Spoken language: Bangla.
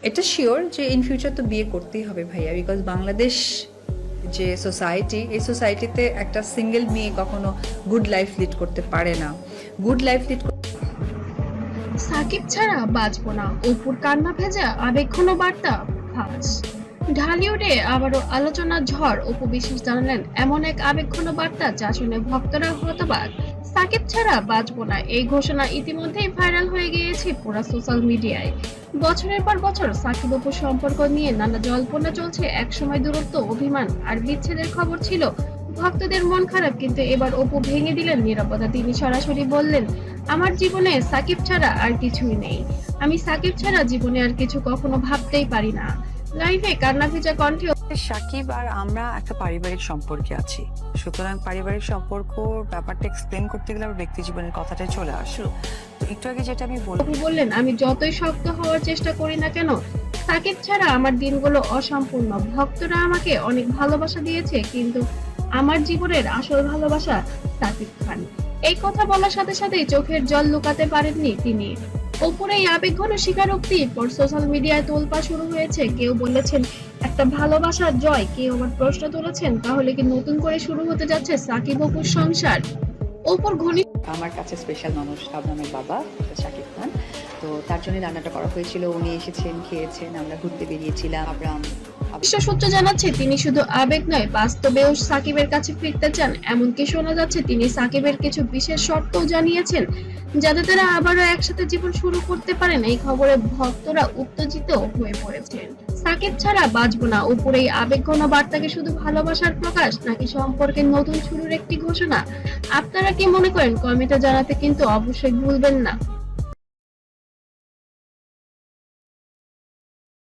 এটা শিওর যে ইন ফিউচার তো বিয়ে করতেই হবে ভাইয়া, বিকজ বাংলাদেশ যে সোসাইটি, এই সোসাইটিতে একটা সিঙ্গেল মেয়ে কখনো গুড লাইফ লিড করতে পারে না। গুড লাইফ লিড সাকিব ছাড়া বাঁচবো না, অপুর কান্না ভেজা আবেগঘন বার্তা ফাঁস। ঢালিউডে আবারও আলোচনার ঝড়, অপু বিশ্বাস জানালেন এমন এক আবেগঘন বার্তা যা শুনে ভক্তরা হতবাক। সাকিব ছাড়া বাঁচবো না এই ঘোষণা ইতিমধ্যেই ভাইরাল হয়ে গিয়েছে পুরো সোশ্যাল মিডিয়ায়। বছরের পর বছর সাকিব অপুর সম্পর্ক নিয়ে নানা জল্পনা চলছে। একসময় দূরত্ব, অভিমান আর বিচ্ছেদের খবর ছিল ভক্তদের মন খারাপ, কিন্তু এবার অপু ভেঙে দিলেন নীরবতা। তিনি সরাসরি বললেন, আমার জীবনে সাকিব ছাড়া আর কিছুই নেই। আমি সাকিব ছাড়া জীবনে আর কিছু কখনো ভাবতেই পারি না। লাইভে কান্না ভেজা কণ্ঠে সাকিব আর আমরা একটা পারিবারিক সম্পর্কে আছি, সুতরাং পারিবারিক সম্পর্ক ব্যাপারটা এক্সপ্লেন করতে গেলে আমার ব্যক্তি জীবনের কথাটাই চলে আসলো। তো একটু আগে যেটা আমি অপু বললেন, আমি যতই শক্ত হওয়ার চেষ্টা করি না কেন, সাকিব ছাড়া আমার দিনগুলো অসম্পূর্ণ। ভক্তরা আমাকে অনেক ভালোবাসা দিয়েছে, কিন্তু আমার জীবনের আসল ভালোবাসা সাকিব খান। এই কথা বলার সাথে সাথেই চোখের জল লুকাতে পারেননি তিনি। অপুর এই আবেগঘন স্বীকারোক্তির পর সোশ্যাল মিডিয়ায় তোলপা শুরু হয়েছে। কেউ বলেছেন একটা ভালোবাসার জয়, কেউ আবার প্রশ্ন তুলেছেন তাহলে কি নতুন করে শুরু হতে যাচ্ছে সাকিব অপুর সংসার। অপুর ঘনিষ্ঠ আমার কাছে স্পেশাল মানুষ শাবনামের বাবা শাকিব খান, তো তার জন্য রান্নাটা করা হয়েছিল। উনি এসেছেন, খেয়েছেন, আমরা ঘুরতে বেরিয়েছিলাম। আব্রাম সূত্র জানাচ্ছে তিনি শুধু আবেগ নয়, বাস্তবেও সাকিবের কাছে ফিরতে চান। এমনকি শোনা যাচ্ছে তিনি সাকিবের কিছু বিশেষ শর্তও জানিয়েছেন, যাতে তারা আবারও একসাথে জীবন শুরু করতে পারেন। এই খবরে ভক্তরা উত্তেজিত হয়ে পড়েছেন। সাকিব ছাড়া বাঁচবো না, অপুর এই আবেগঘন বার্তাকে শুধু ভালোবাসার প্রকাশ, নাকি সম্পর্কের নতুন শুরুর একটি ঘোষণা? আপনারা কি মনে করেন কমেন্টে জানাতে কিন্তু অবশ্যই ভুলবেন না।